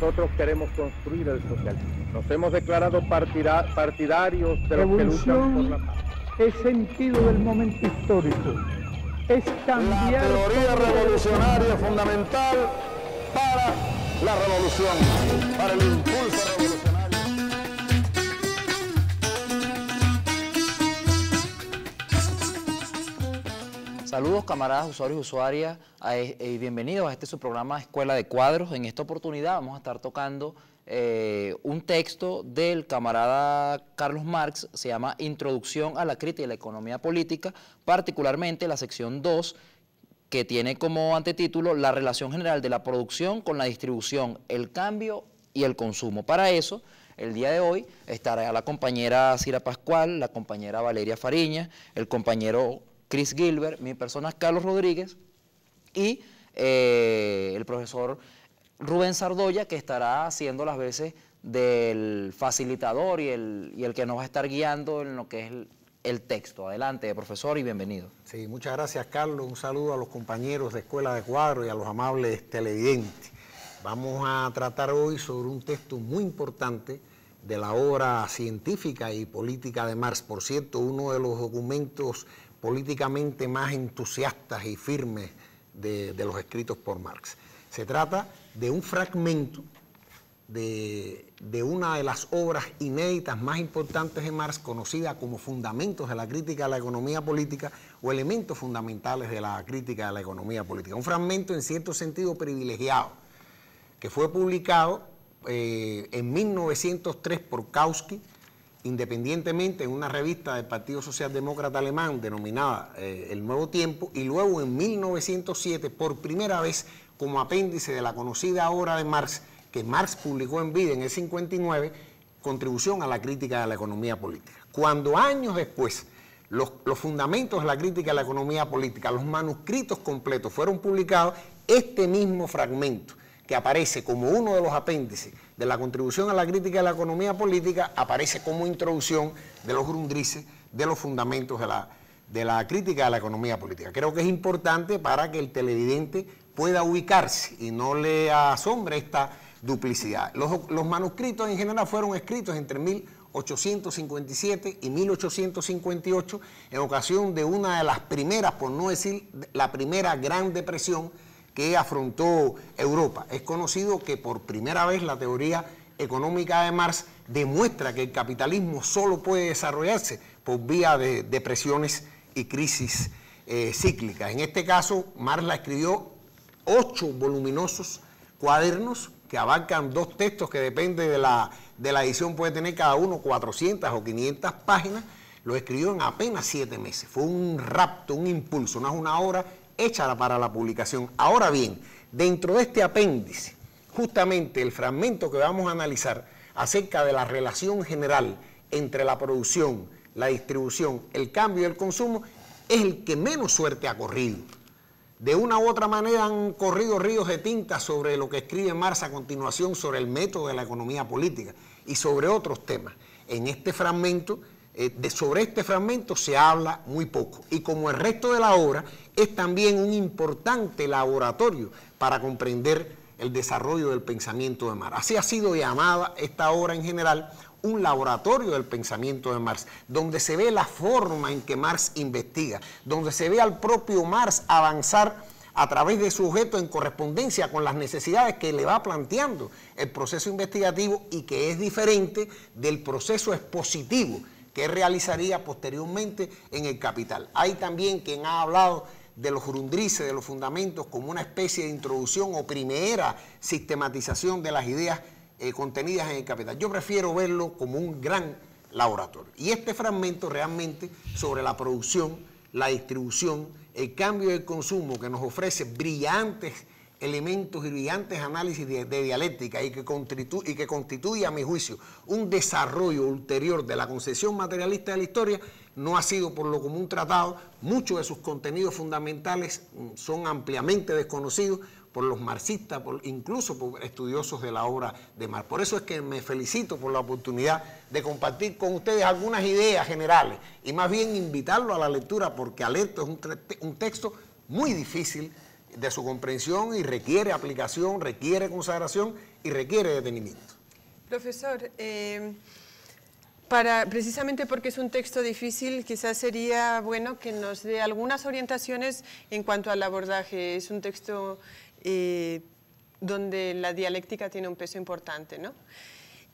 nosotros queremos construir el socialismo. Nos hemos declarado partidarios de los que luchan por la paz. Es sentido del momento histórico. Es cambiar. La teoría revolucionaria es fundamental para la revolución, para el impulso revolucionario. Saludos camaradas, usuarios y usuarias, y bienvenidos a este su programa Escuela de Cuadros. En esta oportunidad vamos a estar tocando un texto del camarada Carlos Marx, se llama Introducción a la crítica de la economía política, particularmente la sección 2, que tiene como antetítulo la relación general de la producción con la distribución, el cambio y el consumo. Para eso, el día de hoy estará la compañera Cira Pascual, la compañera Valeria Fariña, el compañero Chris Gilbert, mi persona es Carlos Rodríguez y el profesor Rubén Sardoya, que estará haciendo las veces del facilitador y el que nos va a estar guiando en lo que es el texto. Adelante, profesor, y bienvenido. Sí, muchas gracias, Carlos. Un saludo a los compañeros de Escuela de Cuadros y a los amables televidentes. Vamos a tratar hoy sobre un texto muy importante de la obra científica y política de Marx. Por cierto, uno de los documentos políticamente más entusiastas y firmes de los escritos por Marx. Se trata de un fragmento de una de las obras inéditas más importantes de Marx, conocida como Fundamentos de la crítica de la economía política o Elementos fundamentales de la crítica de la economía política. Un fragmento en cierto sentido privilegiado, que fue publicado en 1903 por Kautsky, independientemente en una revista del Partido Socialdemócrata Alemán denominada El Nuevo Tiempo, y luego en 1907 por primera vez como apéndice de la conocida obra de Marx, que Marx publicó en vida en el 59, Contribución a la crítica de la economía política. Cuando años después los fundamentos de la crítica de la economía política, los manuscritos completos fueron publicados, este mismo fragmento que aparece como uno de los apéndices de la contribución a la crítica de la economía política, aparece como introducción de los Grundrisse de los fundamentos de la crítica de la economía política. Creo que es importante para que el televidente pueda ubicarse y no le asombre esta duplicidad. Los manuscritos en general fueron escritos entre 1857 y 1858 en ocasión de una de las primeras, por no decir la primera gran depresión que afrontó Europa. Es conocido que por primera vez la teoría económica de Marx demuestra que el capitalismo solo puede desarrollarse por vía de depresiones y crisis cíclicas. En este caso, Marx la escribió 8 voluminosos cuadernos que abarcan 2 textos que depende de la edición, puede tener cada uno 400 o 500 páginas. Lo escribió en apenas 7 meses. Fue un rapto, un impulso, no es una obra hecha para la publicación. Ahora bien, dentro de este apéndice, justamente el fragmento que vamos a analizar acerca de la relación general entre la producción, la distribución, el cambio y el consumo, es el que menos suerte ha corrido. De una u otra manera han corrido ríos de tinta sobre lo que escribe Marx a continuación sobre el método de la economía política y sobre otros temas. En este fragmento, sobre este fragmento se habla muy poco, y como el resto de la obra es también un importante laboratorio para comprender el desarrollo del pensamiento de Marx. Así ha sido llamada esta obra en general un laboratorio del pensamiento de Marx, donde se ve la forma en que Marx investiga, donde se ve al propio Marx avanzar a través de su objeto en correspondencia con las necesidades que le va planteando el proceso investigativo, y que es diferente del proceso expositivo que realizaría posteriormente en el Capital. Hay también quien ha hablado de los Grundrisse, de los fundamentos, como una especie de introducción o primera sistematización de las ideas contenidas en el Capital. Yo prefiero verlo como un gran laboratorio. Y este fragmento realmente sobre la producción, la distribución, el cambio y el consumo, que nos ofrece brillantes elementos y brillantes análisis de dialéctica y que constituye, a mi juicio, un desarrollo ulterior de la concepción materialista de la historia, no ha sido por lo común tratado. Muchos de sus contenidos fundamentales son ampliamente desconocidos por los marxistas, incluso por estudiosos de la obra de Marx. Por eso es que me felicito por la oportunidad de compartir con ustedes algunas ideas generales y más bien invitarlo a la lectura, porque alerto es un texto muy difícil de su comprensión y requiere aplicación, requiere consagración y requiere detenimiento. Profesor, precisamente porque es un texto difícil, quizás sería bueno que nos dé algunas orientaciones en cuanto al abordaje. Es un texto donde la dialéctica tiene un peso importante, ¿no?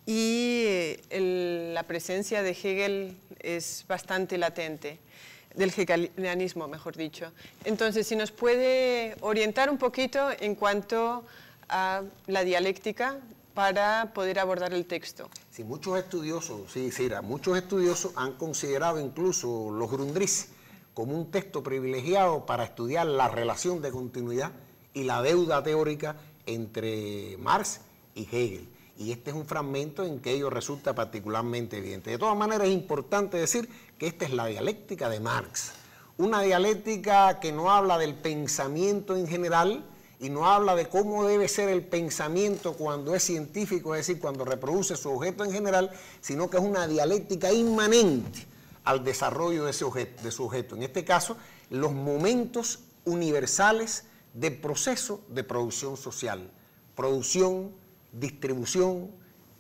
Y la presencia de Hegel es bastante latente, del hegelianismo, mejor dicho. Entonces, si nos puede orientar un poquito en cuanto a la dialéctica para poder abordar el texto. Sí, muchos estudiosos, muchos estudiosos han considerado incluso los Grundrisse como un texto privilegiado para estudiar la relación de continuidad y la deuda teórica entre Marx y Hegel. Y este es un fragmento en que ello resulta particularmente evidente. De todas maneras, es importante decir que esta es la dialéctica de Marx. Una dialéctica que no habla del pensamiento en general y no habla de cómo debe ser el pensamiento cuando es científico, es decir, cuando reproduce su objeto en general, sino que es una dialéctica inmanente al desarrollo de su objeto. En este caso, los momentos universales del proceso de producción social. Producción, distribución,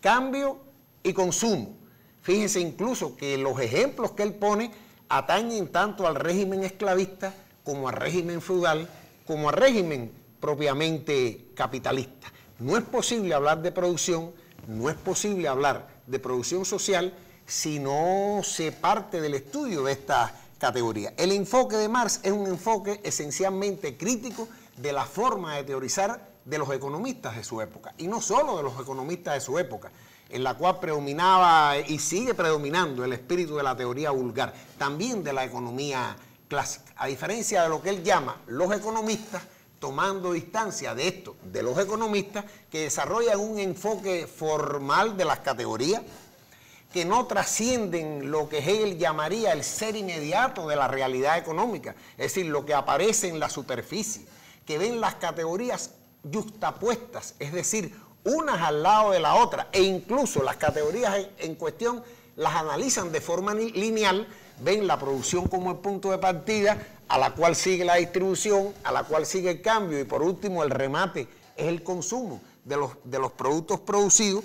cambio y consumo. Fíjense incluso que los ejemplos que él pone atañen tanto al régimen esclavista como al régimen feudal, como al régimen propiamente capitalista. No es posible hablar de producción, no es posible hablar de producción social si no se parte del estudio de esta categoría. El enfoque de Marx es un enfoque esencialmente crítico de la forma de teorizar de los economistas de su época, y no solo de los economistas de su época, en la cual predominaba y sigue predominando el espíritu de la teoría vulgar, también de la economía clásica, a diferencia de lo que él llama los economistas, tomando distancia de esto, de los economistas, que desarrollan un enfoque formal de las categorías, que no trascienden lo que Hegel llamaría el ser inmediato de la realidad económica, es decir, lo que aparece en la superficie, que ven las categorías yuxtapuestas, es decir, unas al lado de la otra, e incluso las categorías en cuestión las analizan de forma lineal, ven la producción como el punto de partida, a la cual sigue la distribución, a la cual sigue el cambio, y por último el remate es el consumo de los productos producidos.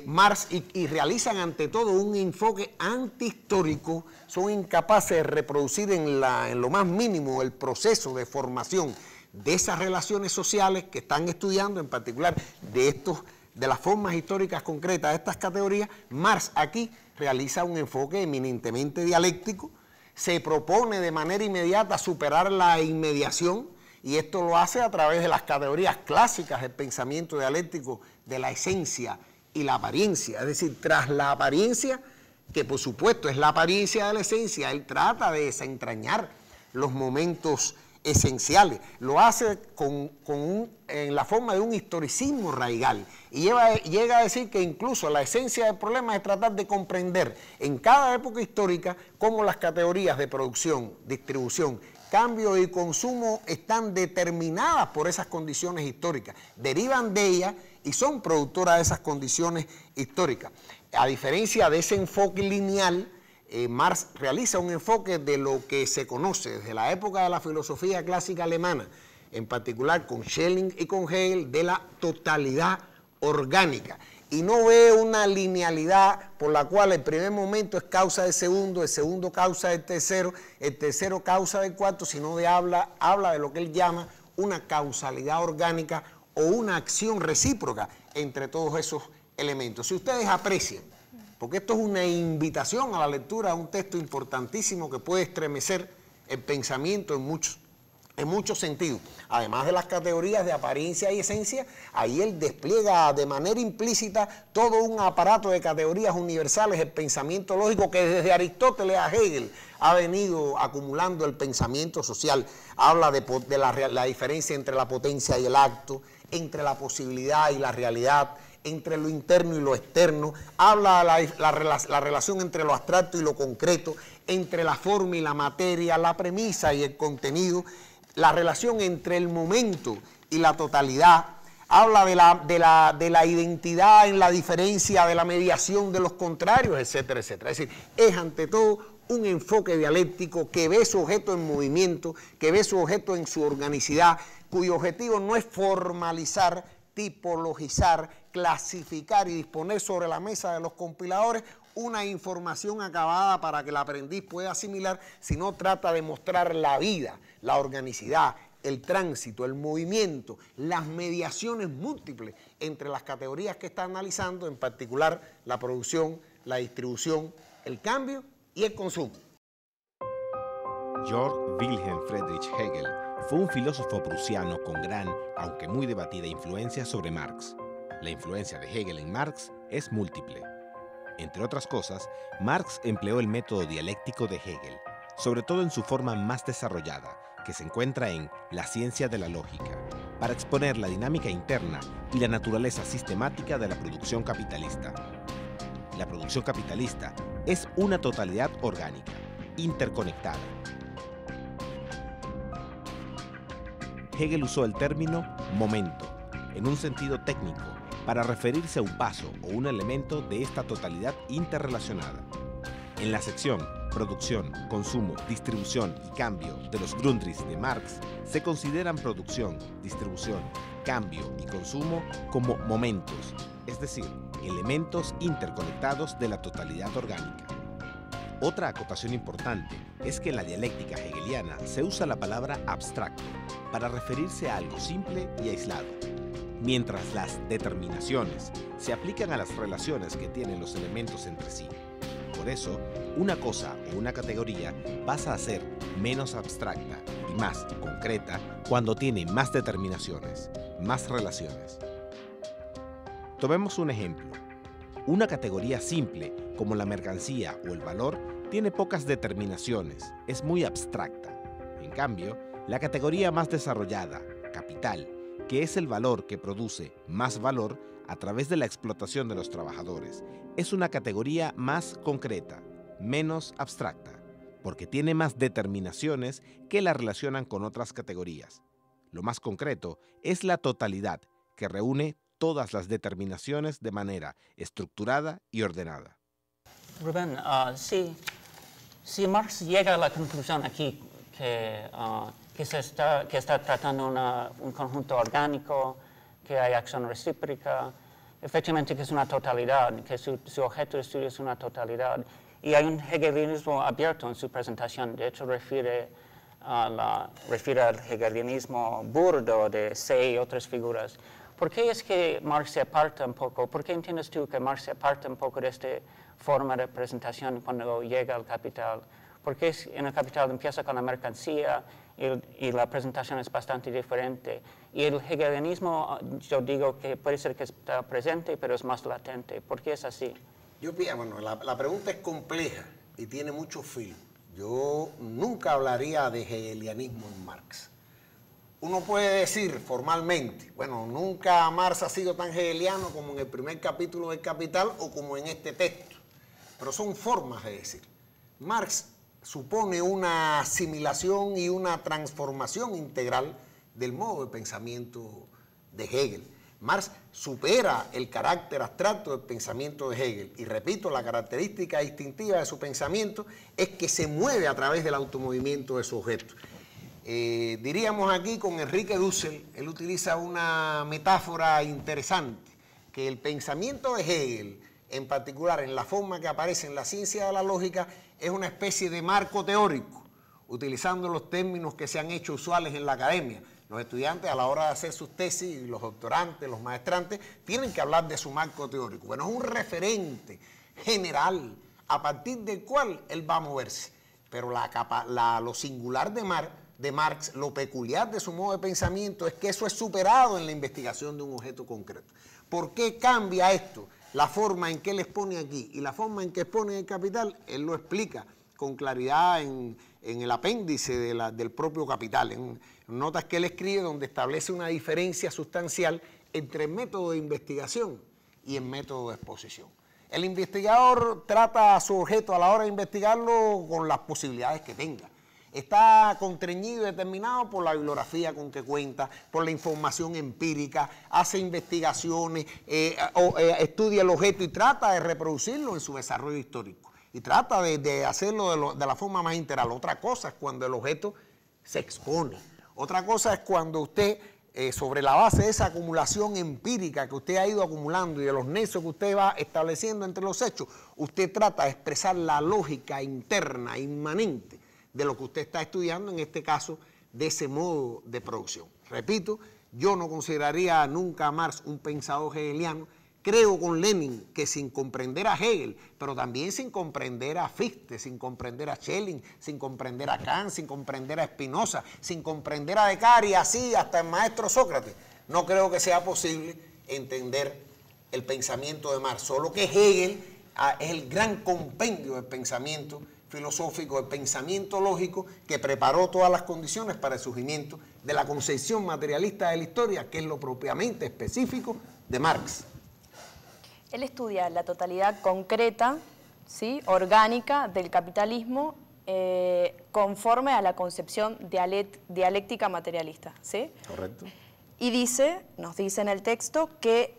Marx y realizan ante todo un enfoque antihistórico, son incapaces de reproducir en lo más mínimo el proceso de formación de esas relaciones sociales que están estudiando, en particular de las formas históricas concretas de estas categorías. Marx aquí realiza un enfoque eminentemente dialéctico, se propone de manera inmediata superar la inmediación, y esto lo hace a través de las categorías clásicas del pensamiento dialéctico de la esencia y la apariencia, es decir, tras la apariencia, que por supuesto es la apariencia de la esencia, él trata de desentrañar los momentos esenciales, lo hace en la forma de un historicismo radical, y llega a decir que incluso la esencia del problema es tratar de comprender en cada época histórica cómo las categorías de producción, distribución, cambio y consumo están determinadas por esas condiciones históricas, derivan de ellas y son productoras de esas condiciones históricas. A diferencia de ese enfoque lineal, Marx realiza un enfoque de lo que se conoce desde la época de la filosofía clásica alemana, en particular con Schelling y con Hegel, de la totalidad orgánica. Y no ve una linealidad por la cual el primer momento es causa del segundo, el segundo causa del tercero, el tercero causa del cuarto, sino habla de lo que él llama una causalidad orgánica o una acción recíproca entre todos esos elementos. Si ustedes aprecian, porque esto es una invitación a la lectura de un texto importantísimo que puede estremecer el pensamiento en muchos sentidos. Además de las categorías de apariencia y esencia, ahí él despliega de manera implícita todo un aparato de categorías universales, el pensamiento lógico que desde Aristóteles a Hegel ha venido acumulando el pensamiento social. Habla de la diferencia entre la potencia y el acto, entre la posibilidad y la realidad, entre lo interno y lo externo, habla la relación entre lo abstracto y lo concreto, entre la forma y la materia, la premisa y el contenido, la relación entre el momento y la totalidad, habla de la identidad en la diferencia, de la mediación de los contrarios, etcétera, etcétera. Es decir, es ante todo un enfoque dialéctico que ve su objeto en movimiento, que ve su objeto en su organicidad, cuyo objetivo no es formalizar, tipologizar, clasificar y disponer sobre la mesa de los compiladores una información acabada para que el aprendiz pueda asimilar, sino trata de mostrar la vida, la organicidad, el tránsito, el movimiento, las mediaciones múltiples entre las categorías que está analizando, en particular la producción, la distribución, el cambio y el consumo. Georg Wilhelm Friedrich Hegel fue un filósofo prusiano con gran, aunque muy debatida influencia sobre Marx. La influencia de Hegel en Marx es múltiple. Entre otras cosas, Marx empleó el método dialéctico de Hegel, sobre todo en su forma más desarrollada, que se encuentra en La ciencia de la lógica, para exponer la dinámica interna y la naturaleza sistemática de la producción capitalista. La producción capitalista es una totalidad orgánica, interconectada. Hegel usó el término momento, en un sentido técnico, para referirse a un paso o un elemento de esta totalidad interrelacionada. En la sección Producción, Consumo, Distribución y Cambio de los Grundrisse de Marx, se consideran producción, distribución, cambio y consumo como momentos, es decir, elementos interconectados de la totalidad orgánica. Otra acotación importante es que en la dialéctica hegeliana se usa la palabra abstracto para referirse a algo simple y aislado, mientras las determinaciones se aplican a las relaciones que tienen los elementos entre sí. Por eso, una cosa o una categoría pasa a ser menos abstracta y más concreta cuando tiene más determinaciones, más relaciones. Tomemos un ejemplo. Una categoría simple, como la mercancía o el valor, tiene pocas determinaciones, es muy abstracta. En cambio, la categoría más desarrollada, capital, que es el valor que produce más valor a través de la explotación de los trabajadores, es una categoría más concreta, menos abstracta, porque tiene más determinaciones que la relacionan con otras categorías. Lo más concreto es la totalidad, que reúne todas las determinaciones de manera estructurada y ordenada. Rubén, si Marx llega a la conclusión aquí que está tratando un conjunto orgánico, que hay acción recíproca, efectivamente que es una totalidad, que su objeto de estudio es una totalidad, y hay un hegelianismo abierto en su presentación. De hecho, refiere al hegelianismo burdo de Say y otras figuras. ¿Por qué es que Marx se aparta un poco? ¿Por qué entiendes tú que Marx se aparta un poco de esta forma de presentación cuando llega al Capital? Porque en el Capital empieza con la mercancía y la presentación es bastante diferente. Y el hegelianismo, yo digo que puede ser que está presente, pero es más latente. ¿Por qué es así? Bueno, la pregunta es compleja y tiene mucho filo. Yo nunca hablaría de hegelianismo en Marx. Uno puede decir formalmente, bueno, nunca Marx ha sido tan hegeliano como en el primer capítulo del Capital o como en este texto. Pero son formas de decir. Marx supone una asimilación y una transformación integral del modo de pensamiento de Hegel. Marx supera el carácter abstracto del pensamiento de Hegel. Y repito, la característica distintiva de su pensamiento es que se mueve a través del automovimiento de su objeto. Diríamos aquí con Enrique Dussel, él utiliza una metáfora interesante, que el pensamiento de Hegel, en particular en la forma que aparece en la ciencia de la lógica, es una especie de marco teórico, utilizando los términos que se han hecho usuales en la academia. Los estudiantes a la hora de hacer sus tesis, los doctorantes, los maestrantes, tienen que hablar de su marco teórico. Bueno, es un referente general a partir del cual él va a moverse. Pero lo singular de Marx, lo peculiar de su modo de pensamiento es que eso es superado en la investigación de un objeto concreto. ¿Por qué cambia esto? La forma en que él expone aquí y la forma en que expone en el Capital, él lo explica con claridad en el apéndice del propio Capital, en notas que él escribe donde establece una diferencia sustancial entre el método de investigación y el método de exposición. El investigador trata a su objeto a la hora de investigarlo con las posibilidades que tenga. Está constreñido y determinado por la bibliografía con que cuenta, por la información empírica, hace investigaciones, estudia el objeto y trata de reproducirlo en su desarrollo histórico. y trata de hacerlo de la forma más integral. Otra cosa es cuando el objeto se expone. Otra cosa es cuando usted, sobre la base de esa acumulación empírica que usted ha ido acumulando y de los nexos que usted va estableciendo entre los hechos, usted trata de expresar la lógica interna, inmanente, de lo que usted está estudiando, en este caso, de ese modo de producción. Repito, yo no consideraría nunca a Marx un pensador hegeliano. Creo con Lenin que sin comprender a Hegel, pero también sin comprender a Fichte, sin comprender a Schelling, sin comprender a Kant, sin comprender a Spinoza, sin comprender a Descartes y así hasta el maestro Sócrates, no creo que sea posible entender el pensamiento de Marx. Solo que Hegel es el gran compendio del pensamiento filosófico, del pensamiento lógico que preparó todas las condiciones para el surgimiento de la concepción materialista de la historia, que es lo propiamente específico de Marx. Él estudia la totalidad concreta, ¿sí?, orgánica del capitalismo conforme a la concepción dialéctica materialista, ¿sí? Correcto. Y nos dice en el texto que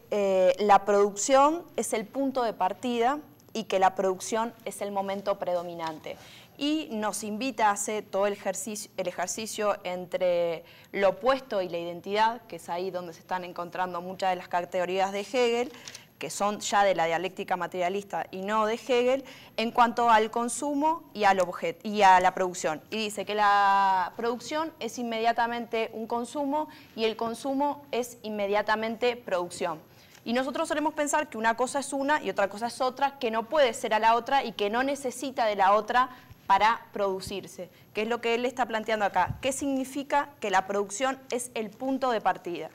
la producción es el punto de partida y que la producción es el momento predominante. Y nos invita a hacer todo el ejercicio entre lo opuesto y la identidad, que es ahí donde se están encontrando muchas de las categorías de Hegel, que son ya de la dialéctica materialista y no de Hegel, en cuanto al consumo y al objeto y a la producción. Y dice que la producción es inmediatamente un consumo y el consumo es inmediatamente producción. Y nosotros solemos pensar que una cosa es una y otra cosa es otra, que no puede ser a la otra y que no necesita de la otra para producirse, que es lo que él está planteando acá. ¿Qué significa que la producción es el punto de partida?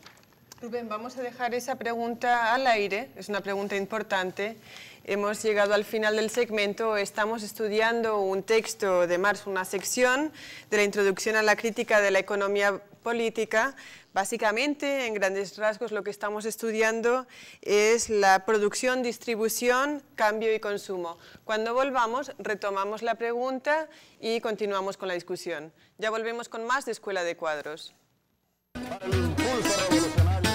Rubén, vamos a dejar esa pregunta al aire, es una pregunta importante. Hemos llegado al final del segmento, estamos estudiando un texto de Marx, una sección de la introducción a la crítica de la economía política. Básicamente, en grandes rasgos, lo que estamos estudiando es la producción, distribución, cambio y consumo. Cuando volvamos, retomamos la pregunta y continuamos con la discusión. Ya volvemos con más de Escuela de Cuadros. Para el impulso revolucionario.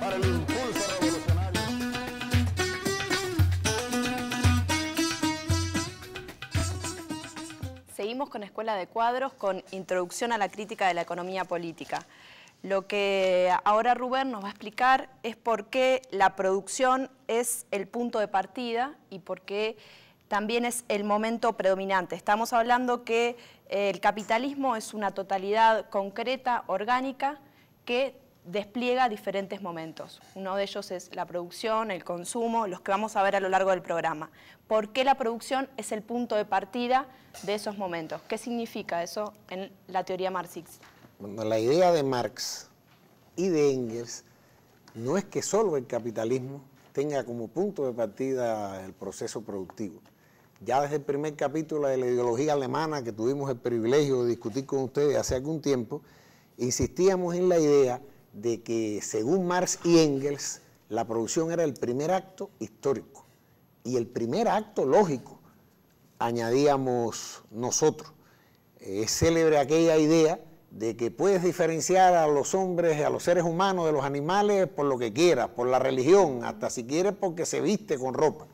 Para el impulso revolucionario. Seguimos con Escuela de Cuadros, con Introducción a la Crítica de la Economía Política. Lo que ahora Rubén nos va a explicar es por qué la producción es el punto de partida y por qué también es el momento predominante. Estamos hablando que el capitalismo es una totalidad concreta, orgánica, que despliega diferentes momentos. Uno de ellos es la producción, el consumo, los que vamos a ver a lo largo del programa. ¿Por qué la producción es el punto de partida de esos momentos? ¿Qué significa eso en la teoría marxista? Bueno, la idea de Marx y de Engels no es que solo el capitalismo tenga como punto de partida el proceso productivo. Ya desde el primer capítulo de la ideología alemana que tuvimos el privilegio de discutir con ustedes hace algún tiempo, insistíamos en la idea de que según Marx y Engels la producción era el primer acto histórico y el primer acto lógico, añadíamos nosotros. Es célebre aquella idea de que puedes diferenciar a los hombres, a los seres humanos de los animales por lo que quieras, por la religión, hasta si quieres porque se viste con ropa.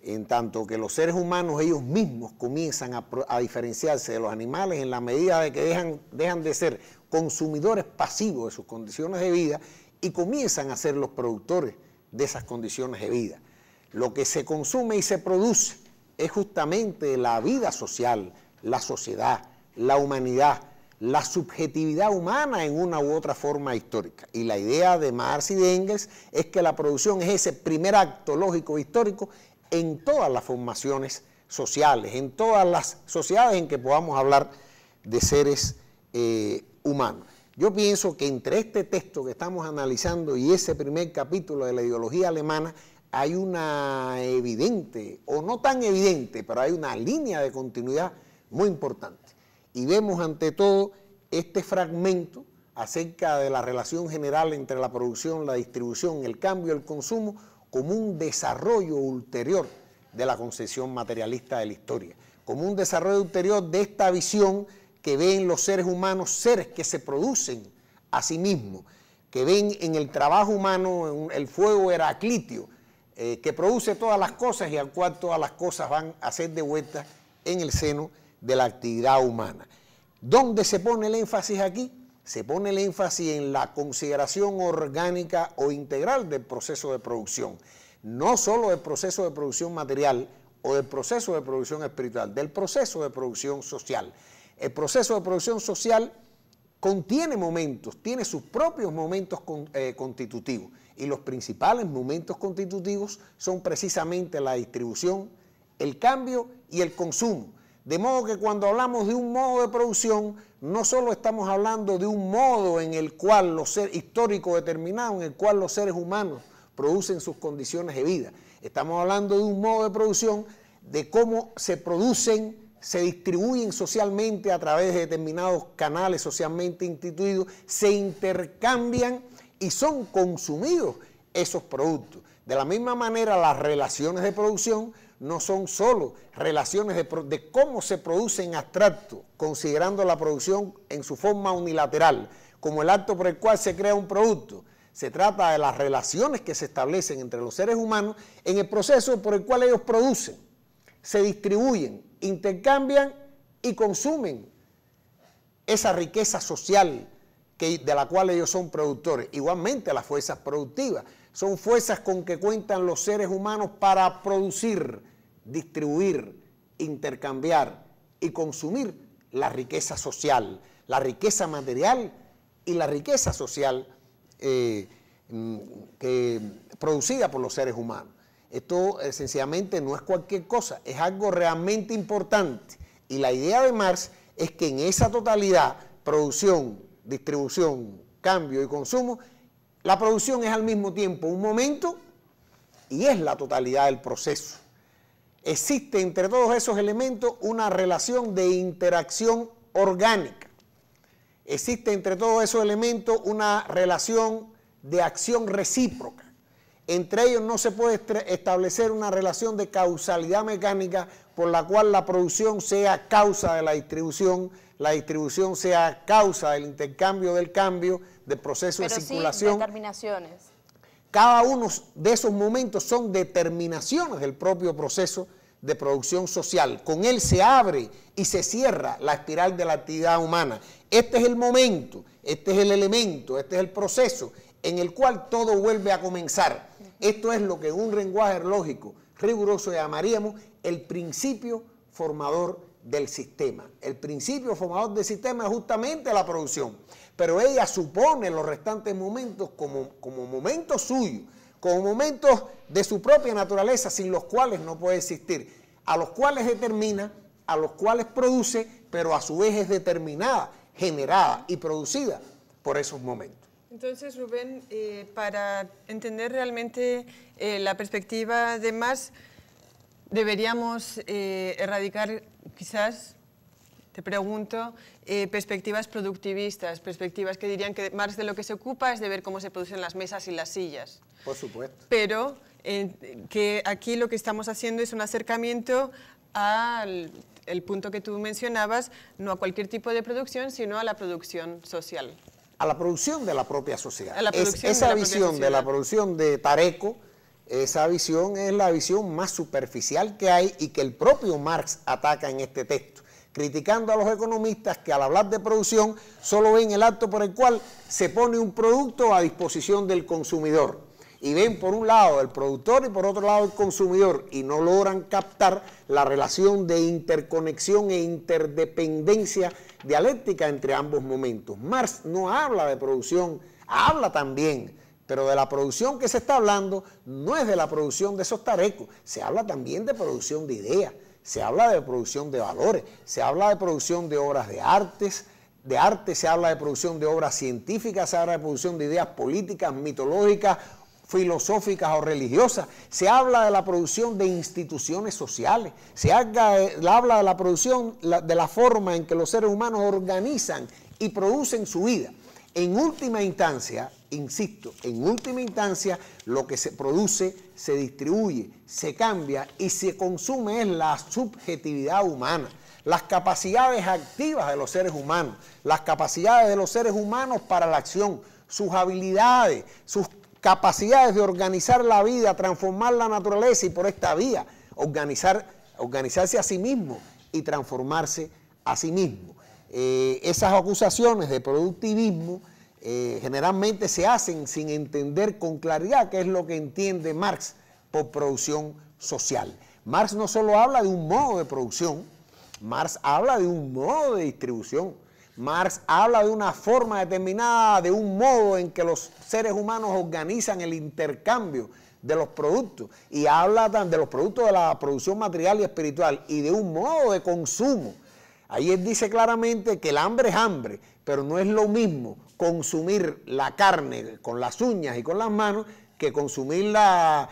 En tanto que los seres humanos ellos mismos comienzan a diferenciarse de los animales en la medida de que dejan de ser consumidores pasivos de sus condiciones de vida y comienzan a ser los productores de esas condiciones de vida. Lo que se consume y se produce es justamente la vida social, la sociedad, la humanidad, la subjetividad humana en una u otra forma histórica. Y la idea de Marx y de Engels es que la producción es ese primer acto lógico histórico en todas las formaciones sociales, en todas las sociedades en que podamos hablar de seres humanos. Yo pienso que entre este texto que estamos analizando y ese primer capítulo de la ideología alemana hay una evidente, o no tan evidente, pero hay una línea de continuidad muy importante. Y vemos ante todo este fragmento acerca de la relación general entre la producción, la distribución, el cambio y el consumo como un desarrollo ulterior de la concepción materialista de la historia, como un desarrollo ulterior de esta visión que ven los seres humanos seres que se producen a sí mismos, que ven en el trabajo humano el fuego heraclíteo, que produce todas las cosas y al cual todas las cosas van a ser devueltas en el seno de la actividad humana. ¿Dónde se pone el énfasis aquí? Se pone el énfasis en la consideración orgánica o integral del proceso de producción, no solo del proceso de producción material o del proceso de producción espiritual, del proceso de producción social. El proceso de producción social contiene momentos, tiene sus propios momentos constitutivos, y los principales momentos constitutivos son precisamente la distribución, el cambio y el consumo. De modo que cuando hablamos de un modo de producción, no solo estamos hablando de un modo en el cual histórico determinado, en el cual los seres humanos producen sus condiciones de vida. Estamos hablando de un modo de producción, de cómo se producen, se distribuyen socialmente a través de determinados canales socialmente instituidos, se intercambian y son consumidos esos productos. De la misma manera, las relaciones de producción no son solo relaciones de cómo se produce en abstracto, considerando la producción en su forma unilateral, como el acto por el cual se crea un producto. Se trata de las relaciones que se establecen entre los seres humanos en el proceso por el cual ellos producen, se distribuyen, intercambian y consumen esa riqueza social de la cual ellos son productores. Igualmente las fuerzas productivas son fuerzas con que cuentan los seres humanos para producir, distribuir, intercambiar y consumir la riqueza social, la riqueza material y la riqueza social producida por los seres humanos. Esto sencillamente no es cualquier cosa, es algo realmente importante. Y la idea de Marx es que en esa totalidad, producción, distribución, cambio y consumo, la producción es al mismo tiempo un momento y es la totalidad del proceso. Existe entre todos esos elementos una relación de interacción orgánica. Existe entre todos esos elementos una relación de acción recíproca. Entre ellos no se puede establecer una relación de causalidad mecánica por la cual la producción sea causa de la distribución sea causa del intercambio del cambio, del proceso de circulación. Sí, determinaciones. Cada uno de esos momentos son determinaciones del propio proceso de producción social. Con él se abre y se cierra la espiral de la actividad humana. Este es el momento, este es el elemento, este es el proceso en el cual todo vuelve a comenzar. Esto es lo que en un lenguaje lógico riguroso llamaríamos el principio formador del sistema. El principio formador del sistema es justamente la producción, pero ella supone los restantes momentos como momentos suyos, como momentos de su propia naturaleza, sin los cuales no puede existir, a los cuales determina, a los cuales produce, pero a su vez es determinada, generada y producida por esos momentos. Entonces, Rubén, para entender realmente la perspectiva de Marx, deberíamos erradicar, quizás, te pregunto, perspectivas productivistas, perspectivas que dirían que Marx de lo que se ocupa es de ver cómo se producen las mesas y las sillas. Por supuesto. Pero que aquí lo que estamos haciendo es un acercamiento al punto que tú mencionabas, no a cualquier tipo de producción, sino a la producción social. A la producción de la propia sociedad. Esa visión de la producción de Tareco, esa visión es la visión más superficial que hay y que el propio Marx ataca en este texto, criticando a los economistas que al hablar de producción solo ven el acto por el cual se pone un producto a disposición del consumidor. Y ven por un lado el productor y por otro lado el consumidor y no logran captar la relación de interconexión e interdependencia dialéctica entre ambos momentos. Marx no habla de producción, habla también, pero de la producción que se está hablando no es de la producción de esos tarecos, se habla también de producción de ideas, se habla de producción de valores, se habla de producción de obras de arte, se habla de producción de obras científicas, se habla de producción de ideas políticas, mitológicas, filosóficas o religiosas, se habla de la producción de instituciones sociales, se habla de la producción, de la forma en que los seres humanos organizan y producen su vida. En última instancia, insisto, en última instancia, lo que se produce, se distribuye, se cambia y se consume es la subjetividad humana, las capacidades activas de los seres humanos, las capacidades de los seres humanos para la acción, sus habilidades, sus capacidades de organizar la vida, transformar la naturaleza y por esta vía organizarse a sí mismo y transformarse a sí mismo. Esas acusaciones de productivismo generalmente se hacen sin entender con claridad qué es lo que entiende Marx por producción social. Marx no solo habla de un modo de producción, Marx habla de un modo de distribución, Marx habla de una forma determinada, de un modo en que los seres humanos organizan el intercambio de los productos y habla de los productos de la producción material y espiritual y de un modo de consumo. Ahí él dice claramente que el hambre es hambre, pero no es lo mismo consumir la carne con las uñas y con las manos que consumirla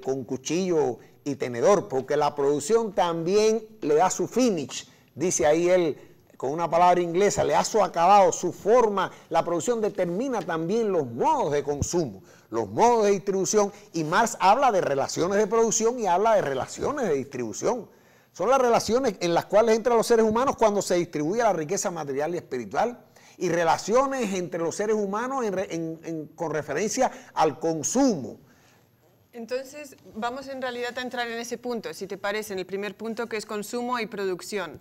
con cuchillo y tenedor, porque la producción también le da su finish, dice ahí él con una palabra inglesa, le da su acabado, su forma. La producción determina también los modos de consumo, los modos de distribución, y Marx habla de relaciones de producción y habla de relaciones de distribución. Son las relaciones en las cuales entran los seres humanos cuando se distribuye la riqueza material y espiritual, y relaciones entre los seres humanos con referencia al consumo. Entonces, vamos en realidad a entrar en ese punto, si te parece, en el primer punto, que es consumo y producción.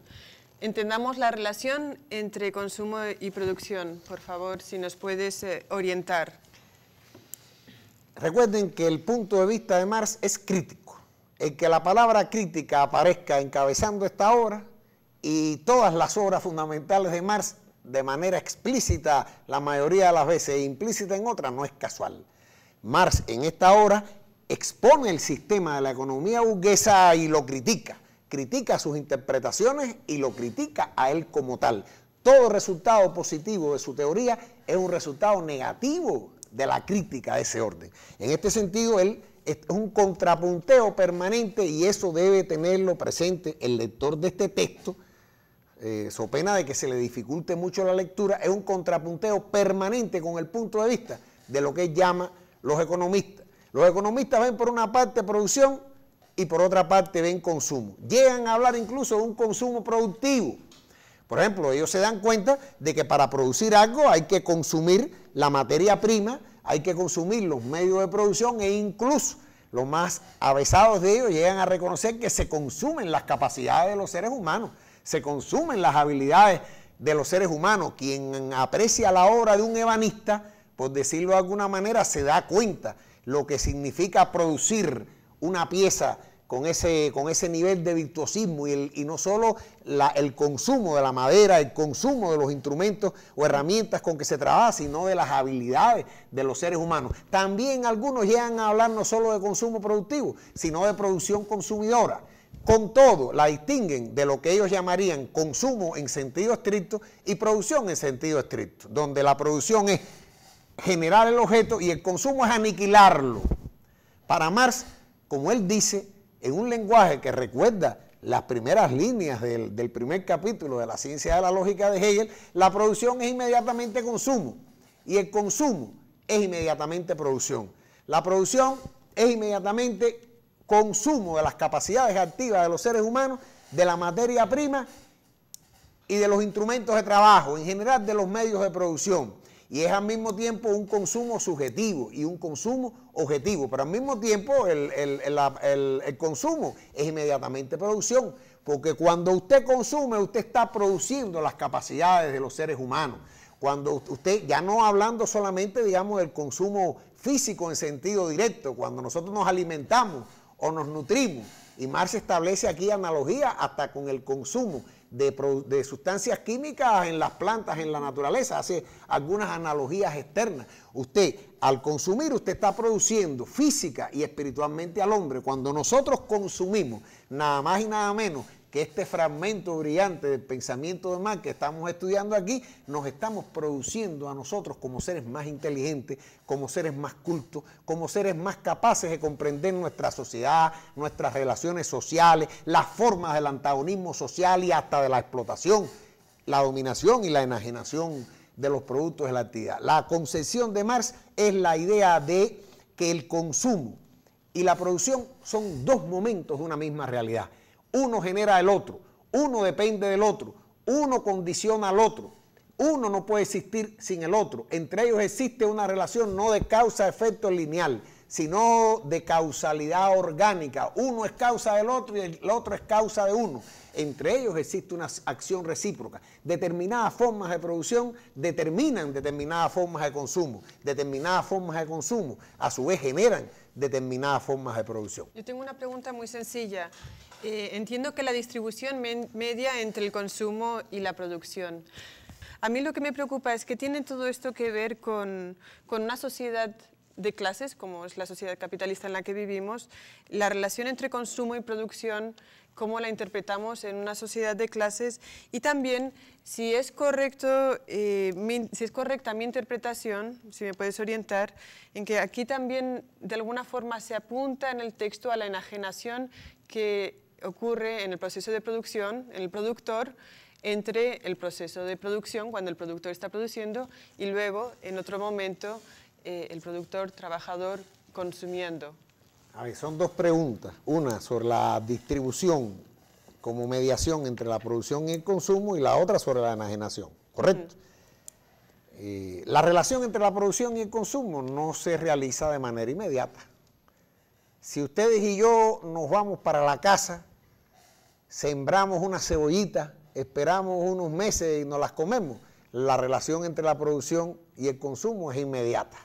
Entendamos la relación entre consumo y producción. Por favor, si nos puedes orientar. Recuerden que el punto de vista de Marx es crítico. El que la palabra crítica aparezca encabezando esta obra y todas las obras fundamentales de Marx de manera explícita la mayoría de las veces e implícita en otras no es casual. Marx en esta obra expone el sistema de la economía burguesa y lo critica. Critica sus interpretaciones y lo critica a él como tal. Todo resultado positivo de su teoría es un resultado negativo de la crítica de ese orden. En este sentido, él es un contrapunteo permanente y eso debe tenerlo presente el lector de este texto, so pena de que se le dificulte mucho la lectura. Es un contrapunteo permanente con el punto de vista de lo que él llama los economistas. Los economistas ven por una parte producción y por otra parte ven consumo. Llegan a hablar incluso de un consumo productivo. Por ejemplo, ellos se dan cuenta de que para producir algo hay que consumir la materia prima, hay que consumir los medios de producción e incluso los más avesados de ellos llegan a reconocer que se consumen las capacidades de los seres humanos, se consumen las habilidades de los seres humanos. Quien aprecia la obra de un ebanista, por decirlo de alguna manera, se da cuenta lo que significa producir una pieza con ese nivel de virtuosismo y no solo el consumo de la madera, el consumo de los instrumentos o herramientas con que se trabaja, sino de las habilidades de los seres humanos. También algunos llegan a hablar no solo de consumo productivo, sino de producción consumidora. Con todo, la distinguen de lo que ellos llamarían consumo en sentido estricto y producción en sentido estricto, donde la producción es generar el objeto y el consumo es aniquilarlo. Para Marx, como él dice, en un lenguaje que recuerda las primeras líneas del primer capítulo de la ciencia de la lógica de Hegel, la producción es inmediatamente consumo y el consumo es inmediatamente producción. La producción es inmediatamente consumo de las capacidades activas de los seres humanos, de la materia prima y de los instrumentos de trabajo, en general de los medios de producción. Y es al mismo tiempo un consumo subjetivo y un consumo objetivo, pero al mismo tiempo el consumo es inmediatamente producción, porque cuando usted consume, usted está produciendo las capacidades de los seres humanos. Cuando usted, ya no hablando solamente, digamos, del consumo físico en sentido directo, cuando nosotros nos alimentamos o nos nutrimos, y Marx establece aquí analogía hasta con el consumo de sustancias químicas en las plantas, en la naturaleza, hace algunas analogías externas. Usted, al consumir, usted está produciendo física y espiritualmente al hombre. Cuando nosotros consumimos nada más y nada menos que este fragmento brillante del pensamiento de Marx que estamos estudiando aquí, nos estamos produciendo a nosotros como seres más inteligentes, como seres más cultos, como seres más capaces de comprender nuestra sociedad, nuestras relaciones sociales, las formas del antagonismo social y hasta de la explotación, la dominación y la enajenación de los productos de la actividad. La concepción de Marx es la idea de que el consumo y la producción son dos momentos de una misma realidad. Uno genera el otro, uno depende del otro, uno condiciona al otro. Uno no puede existir sin el otro. Entre ellos existe una relación no de causa-efecto lineal, sino de causalidad orgánica. Uno es causa del otro y el otro es causa de uno. Entre ellos existe una acción recíproca. Determinadas formas de producción determinan determinadas formas de consumo. Determinadas formas de consumo, a su vez, generan determinadas formas de producción. Yo tengo una pregunta muy sencilla. Entiendo que la distribución media entre el consumo y la producción. A mí lo que me preocupa es que tiene todo esto que ver con una sociedad de clases, como es la sociedad capitalista en la que vivimos, la relación entre consumo y producción, cómo la interpretamos en una sociedad de clases, y también si es correcta mi interpretación, si me puedes orientar, en que aquí también de alguna forma se apunta en el texto a la enajenación que ocurre en el proceso de producción, en el productor, entre el proceso de producción, cuando el productor está produciendo, y luego, en otro momento, el productor, trabajador, consumiendo. A ver, son dos preguntas. Una sobre la distribución como mediación entre la producción y el consumo, y la otra sobre la enajenación, ¿correcto? La relación entre la producción y el consumo no se realiza de manera inmediata. Si ustedes y yo nos vamos para la casa, sembramos una cebollita, esperamos unos meses y nos las comemos, la relación entre la producción y el consumo es inmediata.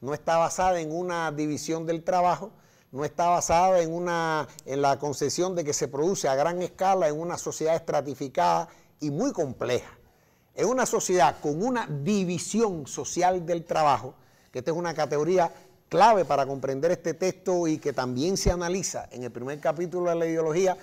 No está basada en una división del trabajo, no está basada en la concepción de que se produce a gran escala en una sociedad estratificada y muy compleja. En una sociedad con una división social del trabajo, que esta es una categoría clave para comprender este texto y que también se analiza en el primer capítulo de la ideología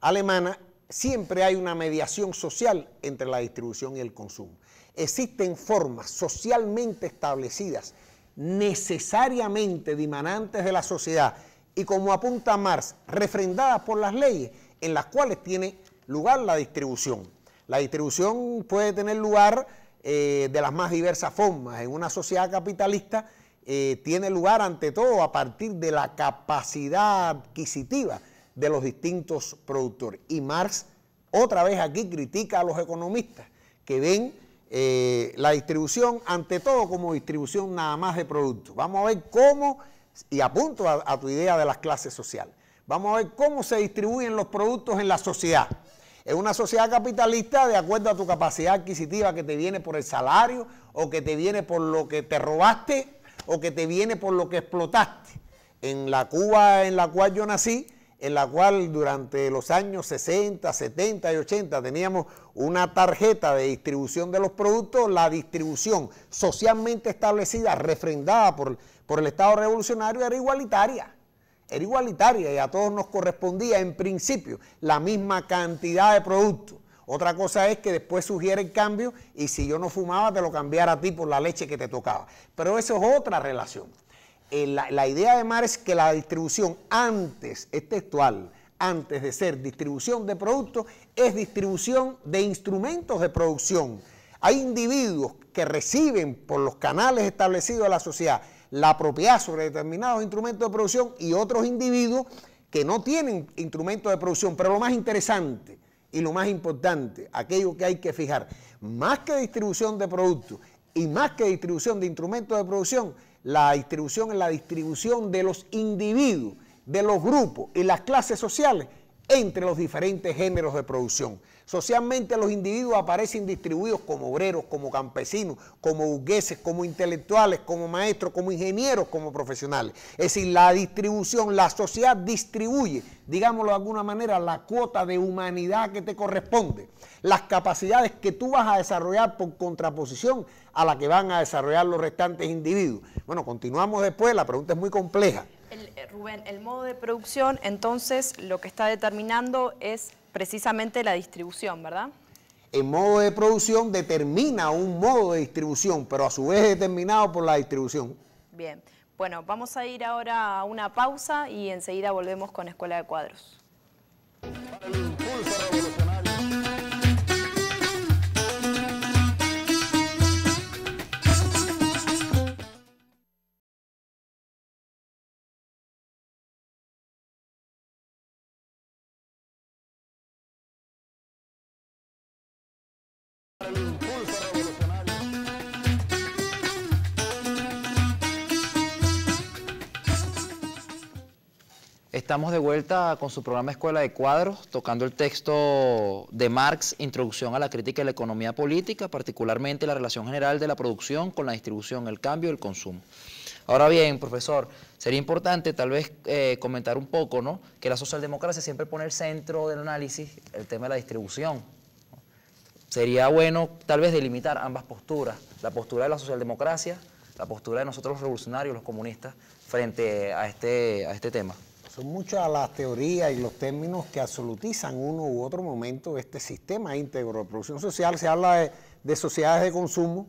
alemana, siempre hay una mediación social entre la distribución y el consumo. Existen formas socialmente establecidas, necesariamente dimanantes de la sociedad y, como apunta Marx, refrendadas por las leyes, en las cuales tiene lugar la distribución. La distribución puede tener lugar de las más diversas formas. En una sociedad capitalista tiene lugar ante todo a partir de la capacidad adquisitiva de los distintos productores. Y Marx otra vez aquí critica a los economistas que ven la distribución ante todo como distribución nada más de productos. Vamos a ver cómo, y apunto a tu idea de las clases sociales, vamos a ver cómo se distribuyen los productos en la sociedad. En una sociedad capitalista, de acuerdo a tu capacidad adquisitiva que te viene por el salario, o que te viene por lo que te robaste, o que te viene por lo que explotaste. En la Cuba en la cual yo nací, en la cual durante los años 60, 70 y 80 teníamos una tarjeta de distribución de los productos, la distribución socialmente establecida, refrendada por el Estado revolucionario, era igualitaria. Era igualitaria y a todos nos correspondía en principio la misma cantidad de productos. Otra cosa es que después sugiere el cambio y si yo no fumaba te lo cambiara a ti por la leche que te tocaba. Pero eso es otra relación. La idea de Marx es que la distribución antes, es textual, antes de ser distribución de productos, es distribución de instrumentos de producción. Hay individuos que reciben por los canales establecidos de la sociedad la propiedad sobre determinados instrumentos de producción y otros individuos que no tienen instrumentos de producción. Pero lo más interesante y lo más importante, aquello que hay que fijar, más que distribución de productos y más que distribución de instrumentos de producción, la distribución es la distribución de los individuos, de los grupos y las clases sociales entre los diferentes géneros de producción. Socialmente los individuos aparecen distribuidos como obreros, como campesinos, como burgueses, como intelectuales, como maestros, como ingenieros, como profesionales. Es decir, la distribución, la sociedad distribuye, digámoslo de alguna manera, la cuota de humanidad que te corresponde, las capacidades que tú vas a desarrollar por contraposición a la que van a desarrollar los restantes individuos. Bueno, continuamos después, la pregunta es muy compleja. Rubén, el modo de producción, entonces, lo que está determinando es precisamente la distribución, ¿verdad? El modo de producción determina un modo de distribución, pero a su vez es determinado por la distribución. Bien, bueno, vamos a ir ahora a una pausa y enseguida volvemos con Escuela de Cuadros. El impulso revolucionario. Estamos de vuelta con su programa Escuela de Cuadros, tocando el texto de Marx, Introducción a la crítica de la economía política, particularmente la relación general de la producción con la distribución, el cambio y el consumo. Ahora bien, profesor, sería importante tal vez comentar un poco, ¿no?, que la socialdemocracia siempre pone el centro del análisis el tema de la distribución. Sería bueno tal vez delimitar ambas posturas, la postura de la socialdemocracia, la postura de nosotros los revolucionarios, los comunistas, frente a este tema. Son muchas las teorías y los términos que absolutizan uno u otro momento este sistema íntegro de producción social. Se habla de sociedades de consumo,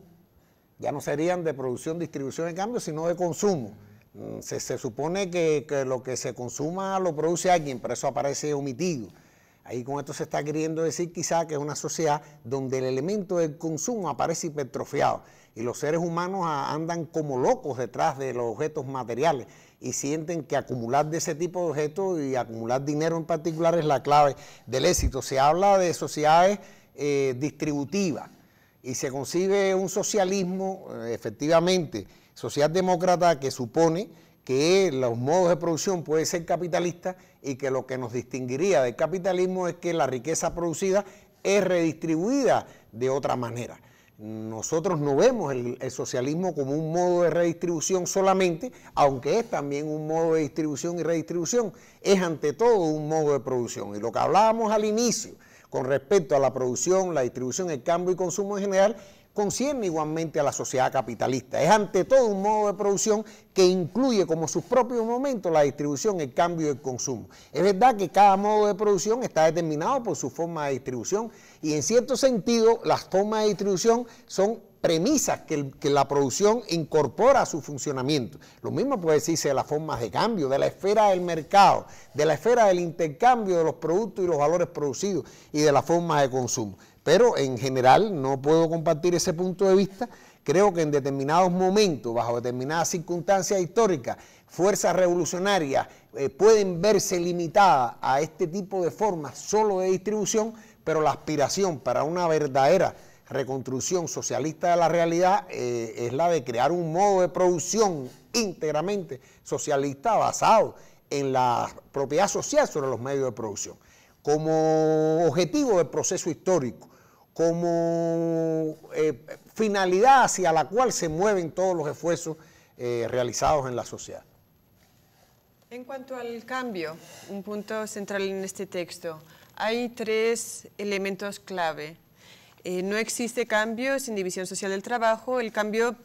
ya no serían de producción, distribución y cambio, sino de consumo. Se supone que lo que se consuma lo produce alguien, pero eso aparece omitido. Ahí con esto se está queriendo decir quizá que es una sociedad donde el elemento del consumo aparece hipertrofiado y los seres humanos andan como locos detrás de los objetos materiales y sienten que acumular de ese tipo de objetos y acumular dinero en particular es la clave del éxito. Se habla de sociedades distributivas y se concibe un socialismo, efectivamente, socialdemócrata, que supone que los modos de producción pueden ser capitalistas y que lo que nos distinguiría del capitalismo es que la riqueza producida es redistribuida de otra manera. Nosotros no vemos el socialismo como un modo de redistribución solamente, aunque es también un modo de distribución y redistribución, es ante todo un modo de producción. Y lo que hablábamos al inicio con respecto a la producción, la distribución, el cambio y consumo en general, concierne igualmente a la sociedad capitalista. Es ante todo un modo de producción que incluye como sus propios momentos la distribución, el cambio y el consumo. Es verdad que cada modo de producción está determinado por su forma de distribución y en cierto sentido las formas de distribución son premisas que la producción incorpora a su funcionamiento. Lo mismo puede decirse de las formas de cambio, de la esfera del mercado, de la esfera del intercambio de los productos y los valores producidos y de las formas de consumo. Pero en general no puedo compartir ese punto de vista. Creo que en determinados momentos, bajo determinadas circunstancias históricas, fuerzas revolucionarias pueden verse limitadas a este tipo de formas solo de distribución, pero la aspiración para una verdadera reconstrucción socialista de la realidad es la de crear un modo de producción íntegramente socialista basado en la propiedad social sobre los medios de producción, como objetivo del proceso histórico, como finalidad hacia la cual se mueven todos los esfuerzos realizados en la sociedad. En cuanto al cambio, un punto central en este texto, hay 3 elementos clave. No existe cambio sin división social del trabajo. El cambio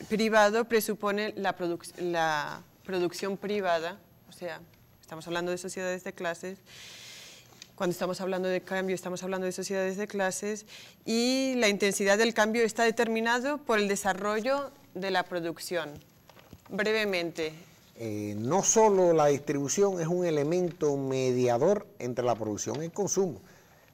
privado presupone la producción privada, o sea, estamos hablando de sociedades de clases. Cuando estamos hablando de cambio, estamos hablando de sociedades de clases y la intensidad del cambio está determinado por el desarrollo de la producción. Brevemente. No solo la distribución es un elemento mediador entre la producción y el consumo.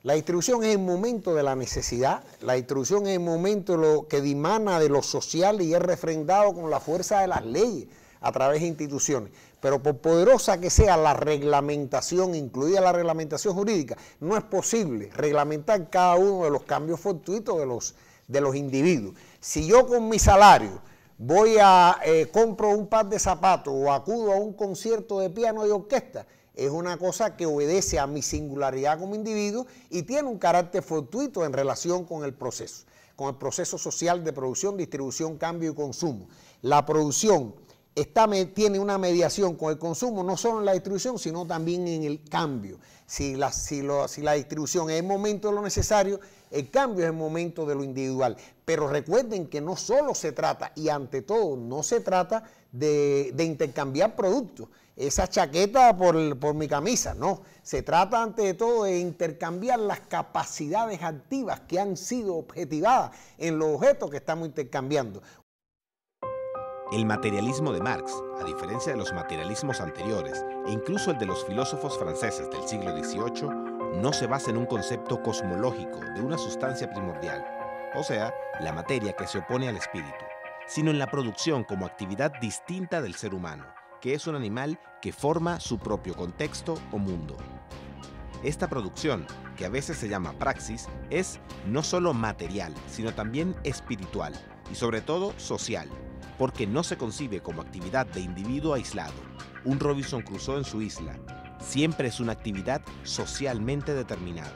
La distribución es el momento de la necesidad, la distribución es el momento que dimana de lo social y es refrendado con la fuerza de las leyes a través de instituciones. Pero por poderosa que sea la reglamentación, incluida la reglamentación jurídica, no es posible reglamentar cada uno de los cambios fortuitos de los individuos. Si yo con mi salario voy compro un par de zapatos o acudo a un concierto de piano y orquesta, es una cosa que obedece a mi singularidad como individuo y tiene un carácter fortuito en relación con el proceso social de producción, distribución, cambio y consumo. La producción tiene una mediación con el consumo, no solo en la distribución, sino también en el cambio. Si la distribución es el momento de lo necesario, el cambio es el momento de lo individual. Pero recuerden que no solo se trata, y ante todo, no se trata de intercambiar productos. Esa chaqueta por mi camisa, no. Se trata ante todo de intercambiar las capacidades activas que han sido objetivadas en los objetos que estamos intercambiando. El materialismo de Marx, a diferencia de los materialismos anteriores e incluso el de los filósofos franceses del siglo XVIII, no se basa en un concepto cosmológico de una sustancia primordial, o sea, la materia que se opone al espíritu, sino en la producción como actividad distinta del ser humano, que es un animal que forma su propio contexto o mundo. Esta producción, que a veces se llama praxis, es no solo material, sino también espiritual y sobre todo social, porque no se concibe como actividad de individuo aislado, un Robinson Crusoe en su isla. Siempre es una actividad socialmente determinada.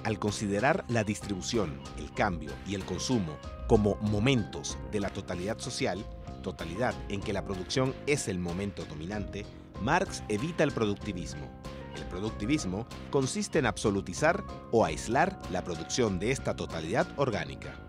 Al considerar la distribución, el cambio y el consumo como momentos de la totalidad social, totalidad en que la producción es el momento dominante, Marx evita el productivismo. El productivismo consiste en absolutizar o aislar la producción de esta totalidad orgánica.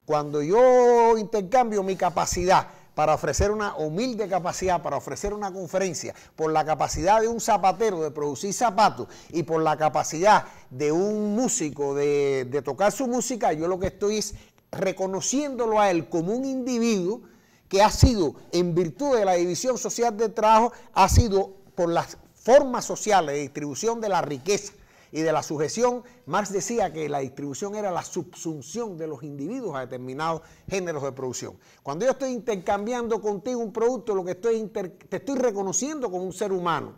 Cuando yo intercambio mi capacidad para ofrecer una humilde capacidad, para ofrecer una conferencia, por la capacidad de un zapatero de producir zapatos y por la capacidad de un músico de tocar su música, yo lo que estoy es reconociéndolo a él como un individuo que ha sido, en virtud de la división social del trabajo, ha sido por las formas sociales de distribución de la riqueza y de la sujeción. Marx decía que la distribución era la subsunción de los individuos a determinados géneros de producción. Cuando yo estoy intercambiando contigo un producto, lo que te estoy reconociendo como un ser humano.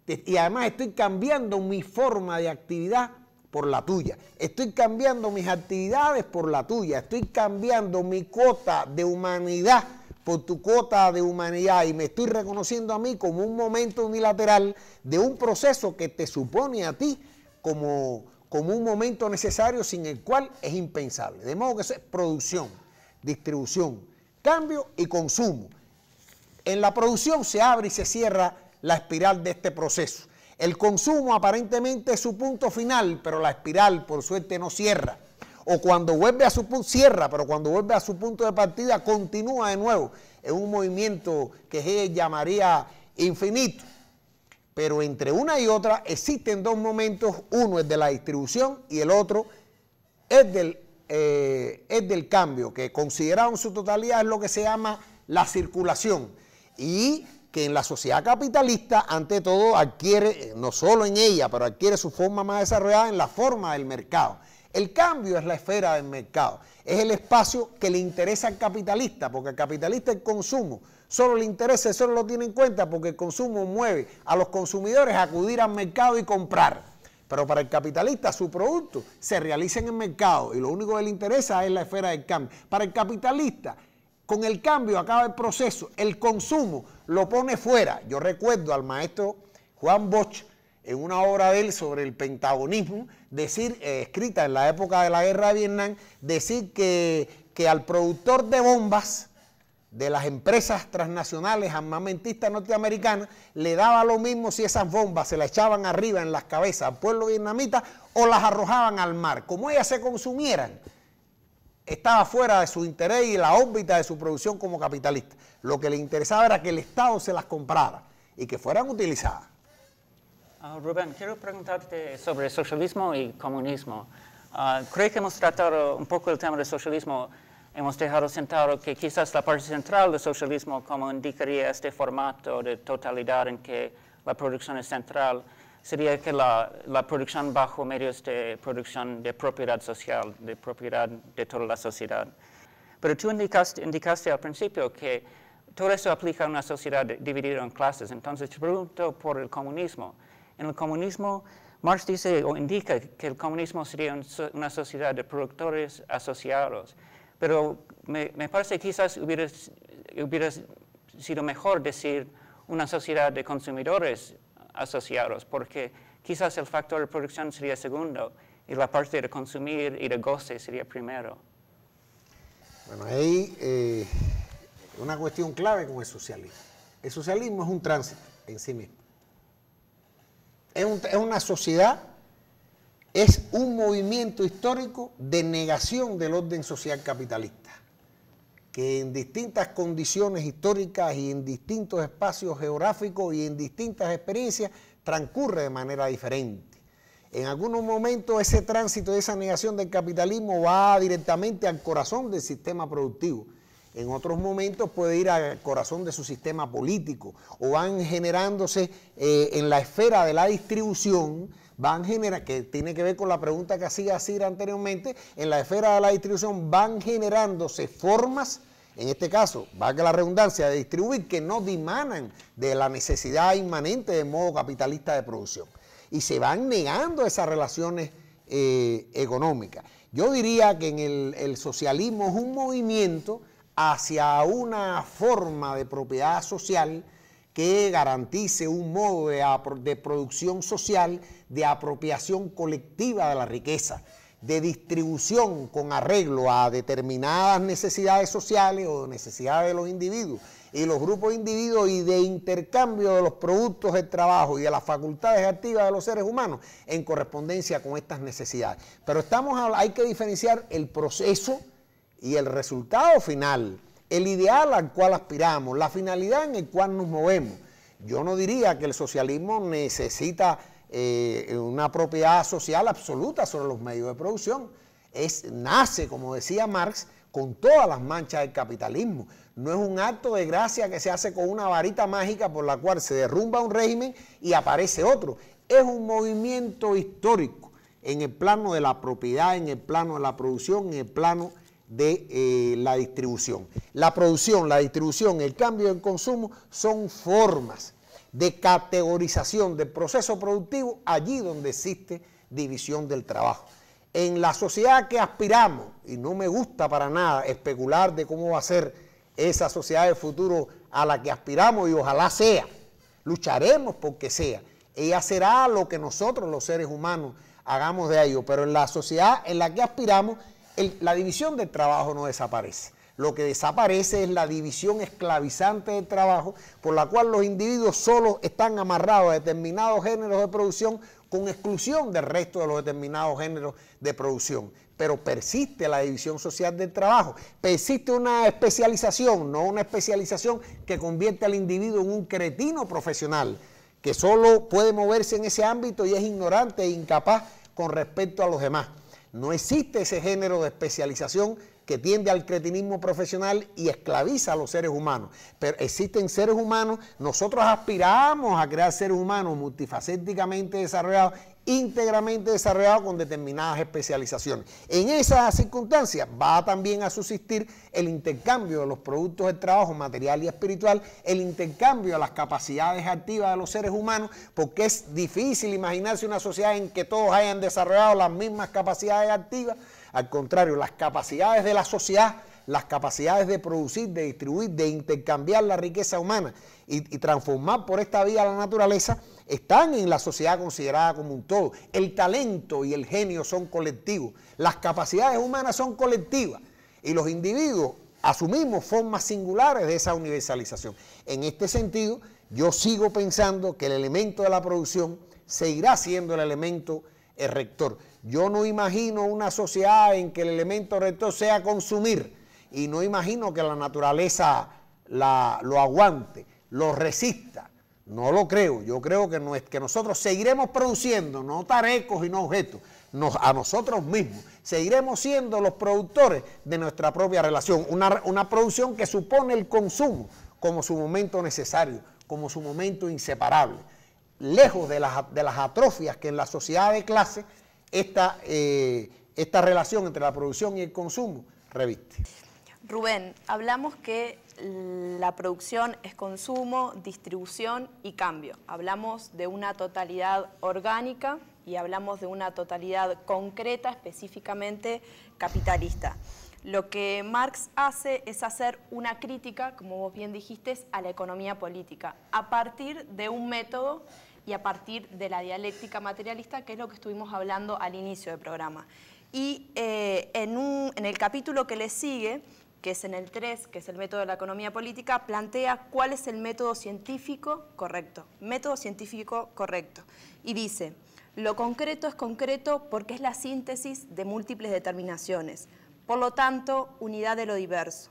Y además estoy cambiando mi forma de actividad por la tuya. Estoy cambiando mis actividades por la tuya. Estoy cambiando mi cuota de humanidad por tu cuota de humanidad y me estoy reconociendo a mí como un momento unilateral de un proceso que te supone a ti como un momento necesario sin el cual es impensable. De modo que eso es producción, distribución, cambio y consumo. En la producción se abre y se cierra la espiral de este proceso. El consumo aparentemente es su punto final, pero la espiral por suerte no cierra. O cuando vuelve a su punto, cierra, pero cuando vuelve a su punto de partida, continúa de nuevo en un movimiento que Hegel llamaría infinito. Pero entre una y otra existen dos momentos, uno es de la distribución y el otro es del cambio, que considerado en su totalidad es lo que se llama la circulación. Y que en la sociedad capitalista, ante todo, adquiere, no solo en ella, pero adquiere su forma más desarrollada en la forma del mercado. El cambio es la esfera del mercado, es el espacio que le interesa al capitalista, porque al capitalista el consumo solo le interesa, solo lo tiene en cuenta porque el consumo mueve a los consumidores a acudir al mercado y comprar. Pero para el capitalista su producto se realiza en el mercado y lo único que le interesa es la esfera del cambio. Para el capitalista, con el cambio acaba el proceso, el consumo lo pone fuera. Yo recuerdo al maestro Juan Bosch, en una obra de él sobre el pentagonismo, decir, escrita en la época de la guerra de Vietnam, decir que al productor de bombas de las empresas transnacionales armamentistas norteamericanas le daba lo mismo si esas bombas se las echaban arriba en las cabezas al pueblo vietnamita o las arrojaban al mar. Como ellas se consumieran, estaba fuera de su interés y la órbita de su producción como capitalista. Lo que le interesaba era que el Estado se las comprara y que fueran utilizadas. Rubén, quiero preguntarte sobre socialismo y comunismo. Creo que hemos tratado un poco el tema del socialismo, hemos dejado sentado que quizás la parte central del socialismo, como indicaría este formato de totalidad en que la producción es central, sería que la producción bajo medios de producción de propiedad social, de propiedad de toda la sociedad. Pero tú indicaste al principio que todo eso aplica a una sociedad dividida en clases, entonces te pregunto por el comunismo. En el comunismo, Marx dice o indica que el comunismo sería una sociedad de productores asociados, pero me parece que quizás hubiera sido mejor decir una sociedad de consumidores asociados, porque quizás el factor de producción sería segundo y la parte de consumir y de goce sería primero. Bueno, hay una cuestión clave con el socialismo. El socialismo es un tránsito en sí mismo. Es una sociedad, es un movimiento histórico de negación del orden social capitalista, que en distintas condiciones históricas y en distintos espacios geográficos y en distintas experiencias transcurre de manera diferente. En algunos momentos ese tránsito, esa negación del capitalismo va directamente al corazón del sistema productivo. En otros momentos puede ir al corazón de su sistema político o van generándose en la esfera de la distribución, que tiene que ver con la pregunta que hacía Sir anteriormente, en la esfera de la distribución van generándose formas, en este caso, valga la redundancia, de distribuir que no dimanan de la necesidad inmanente del modo capitalista de producción. Y se van negando esas relaciones económicas. Yo diría que en el socialismo es un movimiento hacia una forma de propiedad social que garantice un modo de producción social, de apropiación colectiva de la riqueza, de distribución con arreglo a determinadas necesidades sociales o necesidades de los individuos y los grupos de individuos, y de intercambio de los productos del trabajo y de las facultades activas de los seres humanos en correspondencia con estas necesidades. Pero hay que diferenciar el proceso y el resultado final, el ideal al cual aspiramos, la finalidad en el cual nos movemos. Yo no diría que el socialismo necesita una propiedad social absoluta sobre los medios de producción. Nace, como decía Marx, con todas las manchas del capitalismo. No es un acto de gracia que se hace con una varita mágica por la cual se derrumba un régimen y aparece otro. Es un movimiento histórico en el plano de la propiedad, en el plano de la producción, en el plano de la distribución. La producción, la distribución, el cambio del consumo son formas de categorización del proceso productivo allí donde existe división del trabajo. En la sociedad que aspiramos, y no me gusta para nada especular de cómo va a ser esa sociedad del futuro a la que aspiramos, y ojalá sea, lucharemos porque sea, ella será lo que nosotros los seres humanos hagamos de ello, pero en la sociedad en la que aspiramos, la división del trabajo no desaparece. Lo que desaparece es la división esclavizante del trabajo, por la cual los individuos solo están amarrados a determinados géneros de producción con exclusión del resto de los determinados géneros de producción. Pero persiste la división social del trabajo, persiste una especialización, no una especialización que convierte al individuo en un cretino profesional, que solo puede moverse en ese ámbito y es ignorante e incapaz con respecto a los demás. No existe ese género de especialización que tiende al cretinismo profesional y esclaviza a los seres humanos. Pero existen seres humanos, nosotros aspiramos a crear seres humanos multifacéticamente desarrollados, íntegramente desarrollados con determinadas especializaciones. En esas circunstancias va también a subsistir el intercambio de los productos del trabajo material y espiritual, el intercambio de las capacidades activas de los seres humanos, porque es difícil imaginarse una sociedad en que todos hayan desarrollado las mismas capacidades activas. Al contrario, las capacidades de la sociedad, las capacidades de producir, de distribuir, de intercambiar la riqueza humana y transformar por esta vía la naturaleza, están en la sociedad considerada como un todo. El talento y el genio son colectivos, las capacidades humanas son colectivas y los individuos asumimos formas singulares de esa universalización. En este sentido, yo sigo pensando que el elemento de la producción seguirá siendo el elemento rector. Yo no imagino una sociedad en que el elemento rector sea consumir, y no imagino que la naturaleza lo aguante, lo resista. No lo creo. Yo creo que nosotros seguiremos produciendo, no tarecos y no objetos, a nosotros mismos. Seguiremos siendo los productores de nuestra propia relación. Una producción que supone el consumo como su momento necesario, como su momento inseparable. Lejos de las atrofias que en la sociedad de clase esta relación entre la producción y el consumo reviste. Rubén, hablamos que la producción es consumo, distribución y cambio. Hablamos de una totalidad orgánica y hablamos de una totalidad concreta, específicamente capitalista. Lo que Marx hace es hacer una crítica, como vos bien dijiste, a la economía política, a partir de un método y a partir de la dialéctica materialista, que es lo que estuvimos hablando al inicio del programa. Y en el capítulo que le sigue, que es en el 3, que es el método de la economía política, plantea cuál es el método científico correcto. Método científico correcto. Y dice, lo concreto es concreto porque es la síntesis de múltiples determinaciones. Por lo tanto, unidad de lo diverso.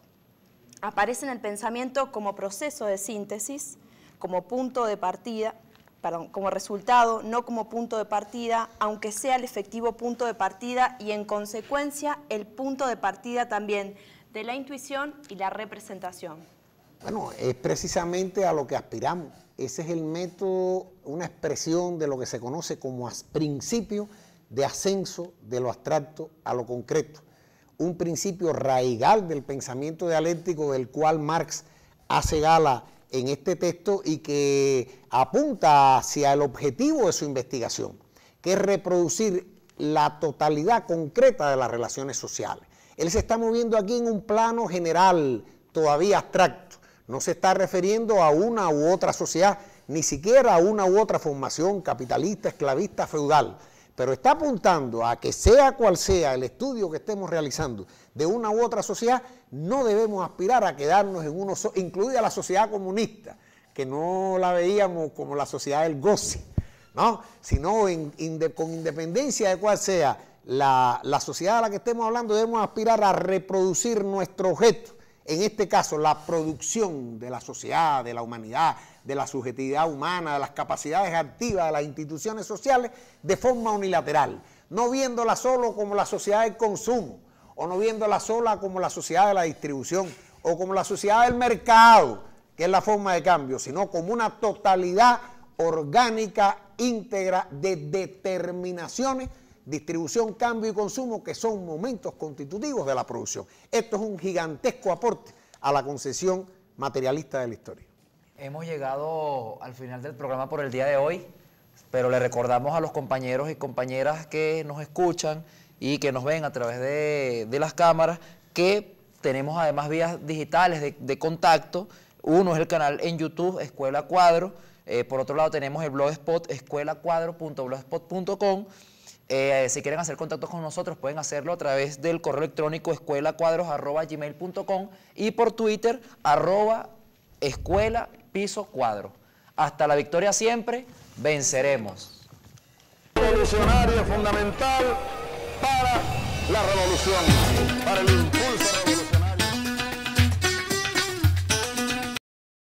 Aparece en el pensamiento como proceso de síntesis, como punto de partida, como resultado, no como punto de partida, aunque sea el efectivo punto de partida y en consecuencia el punto de partida también de la intuición y la representación. Bueno, es precisamente a lo que aspiramos. Ese es el método, una expresión de lo que se conoce como principio de ascenso de lo abstracto a lo concreto. Un principio raigal del pensamiento dialéctico del cual Marx hace gala en este texto y que apunta hacia el objetivo de su investigación, que es reproducir la totalidad concreta de las relaciones sociales. Él se está moviendo aquí en un plano general, todavía abstracto. No se está refiriendo a una u otra sociedad, ni siquiera a una u otra formación capitalista, esclavista, feudal, pero está apuntando a que sea cual sea el estudio que estemos realizando de una u otra sociedad, no debemos aspirar a quedarnos en uno solo, incluida la sociedad comunista, que no la veíamos como la sociedad del goce, ¿no? Sino con independencia de cuál sea la sociedad a la que estemos hablando, debemos aspirar a reproducir nuestro objeto, en este caso la producción de la sociedad, de la humanidad, de la subjetividad humana, de las capacidades activas de las instituciones sociales, de forma unilateral, no viéndola solo como la sociedad del consumo, o no viéndola sola como la sociedad de la distribución, o como la sociedad del mercado, que es la forma de cambio, sino como una totalidad orgánica, íntegra, de determinaciones, distribución, cambio y consumo, que son momentos constitutivos de la producción. Esto es un gigantesco aporte a la concepción materialista de la historia. Hemos llegado al final del programa por el día de hoy, pero le recordamos a los compañeros y compañeras que nos escuchan y que nos ven a través de las cámaras que tenemos además vías digitales de contacto. Uno es el canal en YouTube, Escuela Cuadro. Por otro lado tenemos el blogspot, escuelacuadro.blogspot.com. Si quieren hacer contacto con nosotros, pueden hacerlo a través del correo electrónico escuelacuadros@gmail.com y por Twitter, @escuela_cuadro. Hasta la victoria siempre, venceremos. Revolucionario fundamental para la revolución, para el impulso.